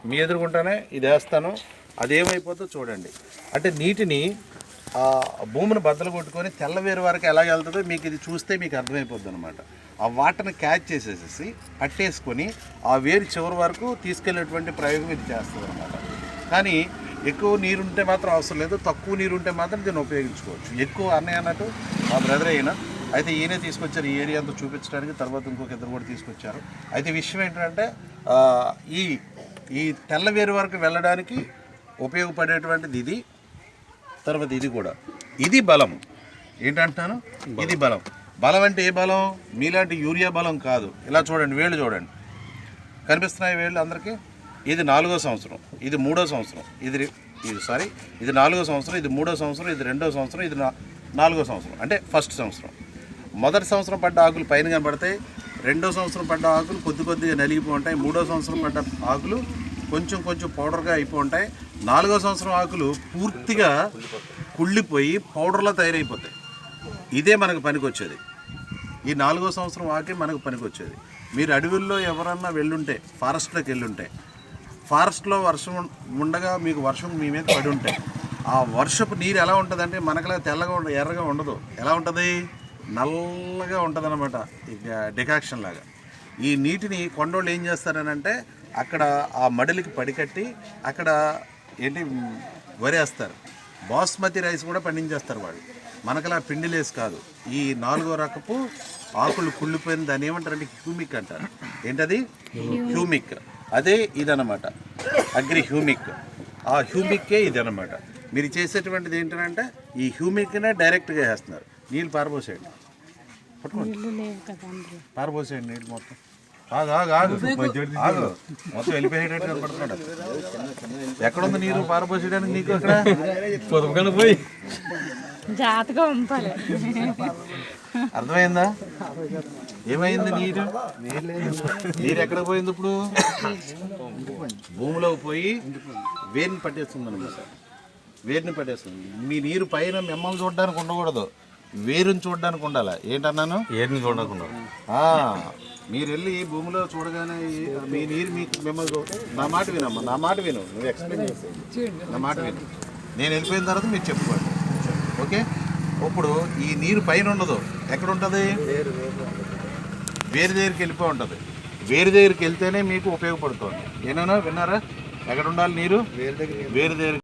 మీ ఎదురుకుంటానే ఇది వేస్తాను, అదేమైపోతుందో చూడండి. అంటే నీటిని భూమిని బద్దలు కొట్టుకొని తెల్లవేరు వరకు ఎలా వెళ్తుందో మీకు ఇది చూస్తే మీకు అర్థమైపోద్ది అనమాట. ఆ వాటర్ని క్యాచ్ చేసేసి పట్టేసుకొని ఆ వేరు చివరి వరకు తీసుకెళ్ళేటువంటి ప్రయోగం ఇది చేస్తుంది అనమాట. కానీ ఎక్కువ నీరు ఉంటే మాత్రం అవసరం లేదు, తక్కువ నీరు ఉంటే మాత్రం దీన్ని ఉపయోగించుకోవచ్చు. ఎక్కువ అన్నయ్య అన్నట్టు మా బ్రదర్ అయినా అయితే ఈయనే తీసుకొచ్చారు ఈ ఏరియా అంతా చూపించడానికి, తర్వాత ఇంకొక ఇద్దరు కూడా తీసుకొచ్చారు. అయితే విషయం ఏంటంటే ఈ తెల్లవేరు వరకు వెళ్ళడానికి ఉపయోగపడేటువంటిది ఇది. తర్వాత ఇది కూడా, ఇది బలం. ఏంటంటున్నాను, ఇది బలం. బలం అంటే ఏ బలం? మీలాంటి యూరియా బలం కాదు. ఇలా చూడండి, వేళ్ళు చూడండి, కనిపిస్తున్నాయి వేళ్ళు అందరికీ. ఇది 4వ సంవత్సరం, ఇది 3వ సంవత్సరం, ఇది 4వ సంవత్సరం, ఇది 3వ సంవత్సరం, ఇది 2వ సంవత్సరం, ఇది 4వ సంవత్సరం. అంటే ఫస్ట్ సంవత్సరం. మొదటి సంవత్సరం పడ్డ ఆకులు పైన కనబడతాయి, 2వ సంవత్సరం పడ్డ ఆకులు కొద్దిగా నలిగిపోయి ఉంటాయి, 3వ సంవత్సరం పడ్డ ఆకులు కొంచెం పౌడర్గా అయిపోయి ఉంటాయి, 4వ సంవత్సరం ఆకులు పూర్తిగా కుళ్ళిపోయి పౌడర్లా తయారైపోతాయి. ఇదే మనకు పనికొచ్చేది. ఈ 4వ సంవత్సరం ఆకే మనకు పనికొచ్చేది. మీరు అడవుల్లో ఎవరన్నా వెళ్ళుంటే, ఫారెస్ట్లోకి వెళ్ళుంటే, ఫారెస్ట్లో వర్షం ఉండగా మీకు వర్షం మీ మీద పడి ఉంటే ఆ వర్షపు నీరు ఎలా ఉంటుందంటే మనకలా తెల్లగా ఎర్రగా ఉండదు. ఎలా ఉంటుంది? నల్లగా ఉంటుంది అనమాట, ఇక డికాక్షన్ లాగా. ఈ నీటిని కొండోళ్ళు ఏం చేస్తారనంటే అక్కడ ఆ మడిలికి పడికట్టి అక్కడ వరేస్తారు. బాస్మతి రైస్ కూడా పండించేస్తారు వాళ్ళు. మనకలా పిండిలేసి కాదు. ఈ 4వ రకపు ఆకులు కుళ్ళిపోయిన దాన్ని ఏమంటారంటే హ్యూమిక్ అంటారు. ఏంటది? హ్యూమిక్. అదే ఇదనమాట, అగ్రి హ్యూమిక్. ఆ హ్యూమిక్కే ఇదనమాట. మీరు చేసేటువంటిది ఏంటంటే ఈ హ్యూమిక్నే డైరెక్ట్గా వేస్తున్నారు. నీళ్ళు పారబోసేయండి, పట్టుకోండి, పారబోసేయండి నీళ్ళు మొత్తం. ఆగు మొత్తం వెళ్ళిపోయేటట్టు కనపడుతున్నాడు. ఎక్కడుంది నీరు పారబోసేయడానికి నీకు? అక్కడ పోయి జాతగా పంపాలి. అర్థమైందా? ఏమైంది? నీరు ఎక్కడ పోయింది? ఇప్పుడు భూమిలోకి పోయి వేరుని పట్టేస్తుంది అనమాట. వేరుని పట్టేస్తుంది. మీ నీరు పైన మిమ్మల్ని చూడడానికి ఉండకూడదు, వేరుని చూడడానికి ఉండాలి. ఏంటన్నాను? ఏరిని చూడడానికి ఉండాలి. మీరు వెళ్ళి భూమిలో చూడగానే మీ నీరు మిమ్మల్ని నా మాట వినమ్మా, నా మాట విను, నువ్వు ఎక్స్ప్లెయిన్ చేసి నా మాట విను. నేను వెళ్ళిపోయిన తర్వాత మీరు చెప్పుకోండి, ఓకే? ఇప్పుడు ఈ నీరు పైన ఉండదు, ఎక్కడ ఉంటుంది? వేరు దగ్గరికి వెళ్ళిపోయి ఉంటుంది. వేరు దగ్గరికి వెళ్తేనే మీకు ఉపయోగపడుతుంది. ఏమైనా విన్నారా? ఎక్కడ ఉండాలి నీరు? వేరు దగ్గర